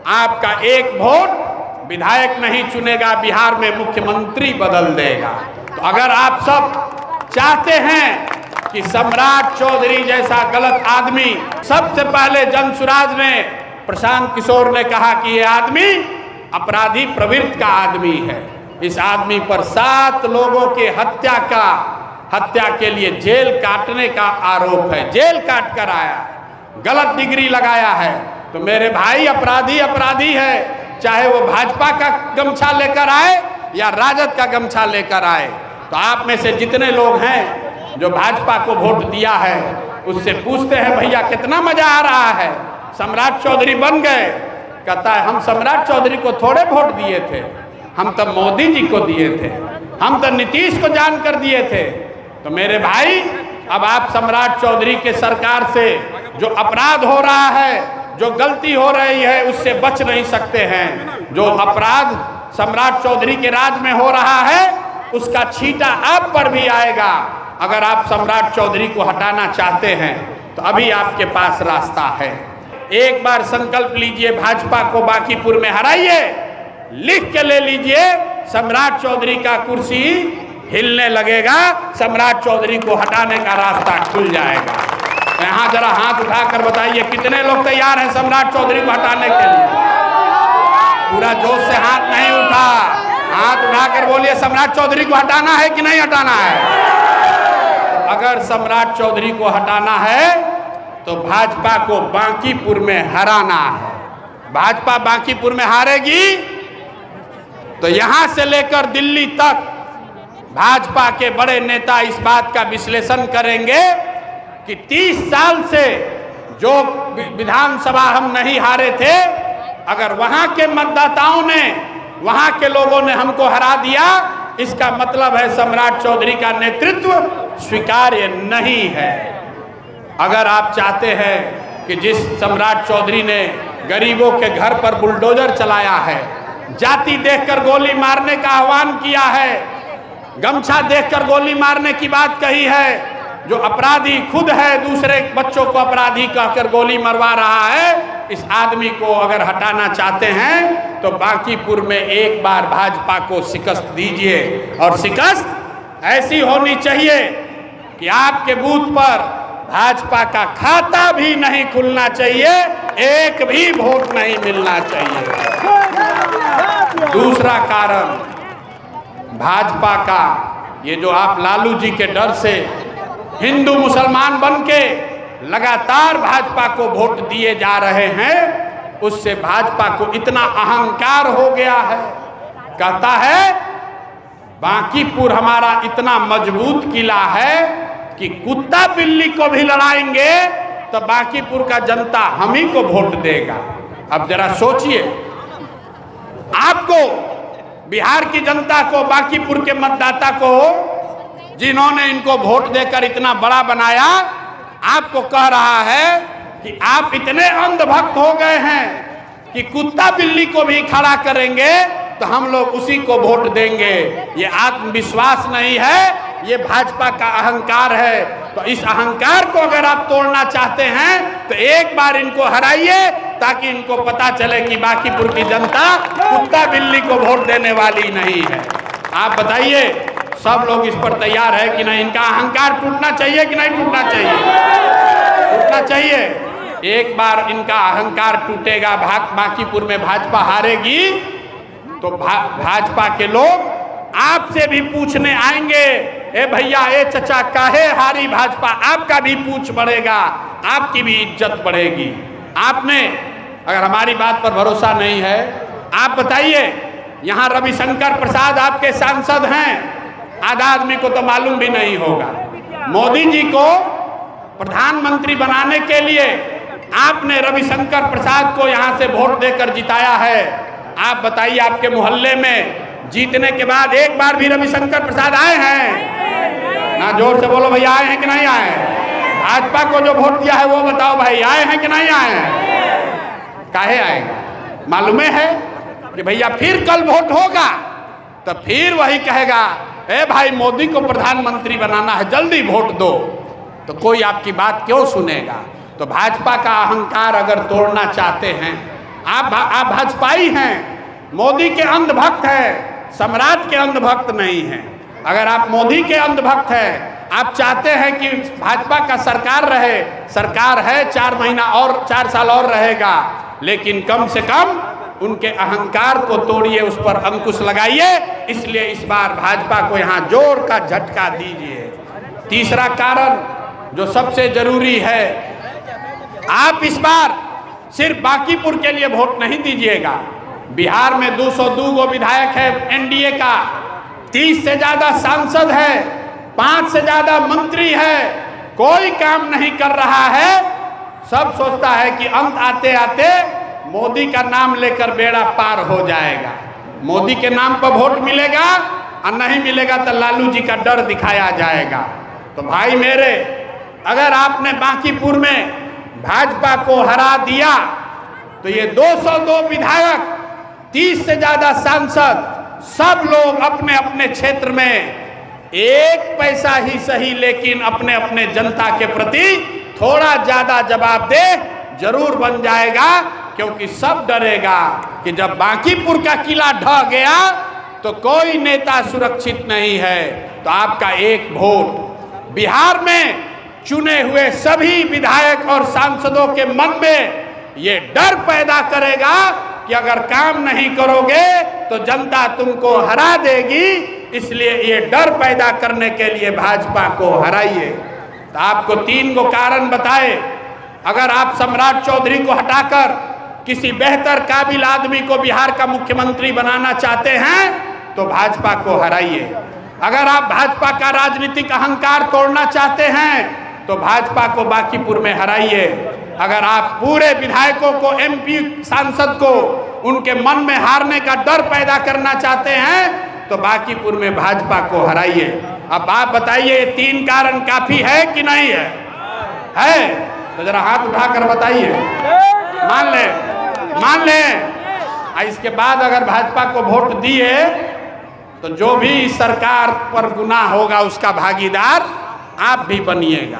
आपका एक वोट विधायक नहीं चुनेगा, बिहार में मुख्यमंत्री बदल देगा। तो अगर आप सब चाहते हैं कि सम्राट चौधरी जैसा गलत आदमी, सबसे पहले जनसुराज में प्रशांत किशोर ने कहा कि ये आदमी अपराधी प्रवृत्ति का आदमी है। इस आदमी पर 7 लोगों के हत्या के लिए जेल काटने का आरोप है। जेल काट कर आया, गलत डिग्री लगाया है। तो मेरे भाई, अपराधी है, चाहे वो भाजपा का गमछा लेकर आए या राजद का गमछा लेकर आए। तो आप में से जितने लोग हैं जो भाजपा को वोट दिया है, उससे पूछते हैं भैया कितना मजा आ रहा है, सम्राट चौधरी बन गए। कहता है हम सम्राट चौधरी को थोड़े वोट दिए थे, हम तो मोदी जी को दिए थे, हम तो नीतीश को जानकर दिए थे। तो मेरे भाई, अब आप सम्राट चौधरी के सरकार से जो अपराध हो रहा है, जो गलती हो रही है, उससे बच नहीं सकते हैं। जो अपराध सम्राट चौधरी के राज में हो रहा है, उसका छींटा आप पर भी आएगा। अगर आप सम्राट चौधरी को हटाना चाहते हैं तो अभी आपके पास रास्ता है। एक बार संकल्प लीजिए, भाजपा को बांकीपुर में हराइए, लिख के ले लीजिए, सम्राट चौधरी का कुर्सी हिलने लगेगा, सम्राट चौधरी को हटाने का रास्ता खुल जाएगा। यहाँ जरा हाथ उठाकर बताइए कितने लोग तैयार हैं सम्राट चौधरी को हटाने के लिए। पूरा जोश से हाथ नहीं उठा, हाथ उठाकर बोलिए सम्राट चौधरी को हटाना है कि नहीं हटाना है। अगर सम्राट चौधरी को हटाना है तो भाजपा को बांकीपुर में हराना है। भाजपा बांकीपुर में हारेगी तो यहां से लेकर दिल्ली तक भाजपा के बड़े नेता इस बात का विश्लेषण करेंगे कि 30 साल से जो विधानसभा हम नहीं हारे थे, अगर वहां के मतदाताओं ने, वहां के लोगों ने हमको हरा दिया, इसका मतलब है सम्राट चौधरी का नेतृत्व स्वीकार्य नहीं है। अगर आप चाहते हैं कि जिस सम्राट चौधरी ने गरीबों के घर पर बुलडोजर चलाया है, जाति देखकर गोली मारने का आह्वान किया है, गमछा देखकर गोली मारने की बात कही है, जो अपराधी खुद है दूसरे बच्चों को अपराधी कहकर गोली मरवा रहा है, इस आदमी को अगर हटाना चाहते हैं तो बांकीपुर में एक बार भाजपा को शिकस्त दीजिए। और शिकस्त ऐसी होनी चाहिए कि आपके बूथ पर भाजपा का खाता भी नहीं खुलना चाहिए, एक भी वोट नहीं मिलना चाहिए। दूसरा कारण, भाजपा का ये जो आप लालू जी के डर से हिंदू मुसलमान बन के लगातार भाजपा को वोट दिए जा रहे हैं, उससे भाजपा को इतना अहंकार हो गया है। कहता है बांकीपुर हमारा इतना मजबूत किला है कि कुत्ता बिल्ली को भी लड़ाएंगे तो बांकीपुर का जनता हम ही को वोट देगा। अब जरा सोचिए, आपको, बिहार की जनता को, बांकीपुर के मतदाता को, जिन्होंने इनको वोट देकर इतना बड़ा बनाया, आपको कह रहा है कि आप इतने अंधभक्त हो गए हैं कि कुत्ता बिल्ली को भी खड़ा करेंगे तो हम लोग उसी को वोट देंगे। ये आत्मविश्वास नहीं है, ये भाजपा का अहंकार है। तो इस अहंकार को अगर आप तोड़ना चाहते हैं तो एक बार इनको हराइए, ताकि इनको पता चले कि बांकीपुर की जनता कुत्ता बिल्ली को वोट देने वाली नहीं है। आप बताइए, सब लोग इस पर तैयार है कि नहीं? इनका अहंकार टूटना चाहिए कि नहीं टूटना चाहिए? टूटना चाहिए। एक बार इनका अहंकार टूटेगा, बांकीपुर में भाजपा हारेगी तो भाजपा के लोग आपसे भी पूछने आएंगे, ए भैया, ए चचा, काहे हारी भाजपा? आपका भी पूछ बढ़ेगा, आपकी भी इज्जत बढ़ेगी। आपने अगर हमारी बात पर भरोसा नहीं है, आप बताइए, यहाँ रविशंकर प्रसाद आपके सांसद हैं, आधा आदमी को तो मालूम भी नहीं होगा। मोदी जी को प्रधानमंत्री बनाने के लिए आपने रविशंकर प्रसाद को यहाँ से वोट देकर जिताया है। आप बताइए, आपके मोहल्ले में जीतने के बाद एक बार भी रविशंकर प्रसाद आए हैं? ना, जोर से बोलो भैया, आए हैं कि नहीं आए हैं? भाजपा को जो वोट दिया है वो बताओ भाई, आए हैं कि नहीं आए हैं? काहे आएगा? मालूम है कि भैया फिर कल वोट होगा तो फिर वही कहेगा, ए भाई, मोदी को प्रधानमंत्री बनाना है, जल्दी वोट दो। तो कोई आपकी बात क्यों सुनेगा? तो भाजपा का अहंकार अगर तोड़ना चाहते हैं आप भाजपाई हैं, मोदी के अंधभक्त हैं, सम्राट के अंधभक्त नहीं हैं। अगर आप मोदी के अंधभक्त हैं, आप चाहते हैं कि भाजपा का सरकार रहे, सरकार है 4 महीना और 4 साल और रहेगा, लेकिन कम से कम उनके अहंकार को तोड़िए, उस पर अंकुश लगाइए। इसलिए इस बार भाजपा को यहाँ जोर का झटका दीजिए। तीसरा कारण जो सबसे जरूरी है, आप इस बार सिर्फ बांकीपुर के लिए वोट नहीं दीजिएगा। बिहार में 202 विधायक है एनडीए का, 30 से ज्यादा सांसद है, 5 से ज्यादा मंत्री है, कोई काम नहीं कर रहा है। सब सोचता है कि अंत आते आते मोदी का नाम लेकर बेड़ा पार हो जाएगा, मोदी के नाम पर वोट मिलेगा, और नहीं मिलेगा तो लालू जी का डर दिखाया जाएगा। तो भाई मेरे, अगर आपने बांकीपुर में भाजपा को हरा दिया तो ये 202 विधायक, 30 से ज्यादा सांसद, सब लोग अपने अपने क्षेत्र में 1 पैसा ही सही लेकिन अपने अपने जनता के प्रति थोड़ा ज्यादा जवाबदेह जरूर बन जाएगा। क्योंकि सब डरेगा कि जब बांकीपुर का किला ढह गया तो कोई नेता सुरक्षित नहीं है। तो आपका एक वोट बिहार में चुने हुए सभी विधायक और सांसदों के मन में ये डर पैदा करेगा कि अगर काम नहीं करोगे तो जनता तुमको हरा देगी। इसलिए ये डर पैदा करने के लिए भाजपा को हराइए। तो आपको 3 गो कारण बताए। अगर आप सम्राट चौधरी को हटाकर किसी बेहतर काबिल आदमी को बिहार का मुख्यमंत्री बनाना चाहते हैं तो भाजपा को हराइए। अगर आप भाजपा का राजनीतिक अहंकार तोड़ना चाहते हैं तो भाजपा को बांकीपुर में हराइए। अगर आप पूरे विधायकों को, एमपी सांसद को उनके मन में हारने का डर पैदा करना चाहते हैं तो बांकीपुर में भाजपा को हराइए। अब आप बताइए, 3 कारण काफी है कि नहीं है? है तो जरा हाथ उठाकर बताइए। मान ले। इसके बाद अगर भाजपा को वोट दिए तो जो भी सरकार पर गुनाह होगा उसका भागीदार आप भी बनिएगा।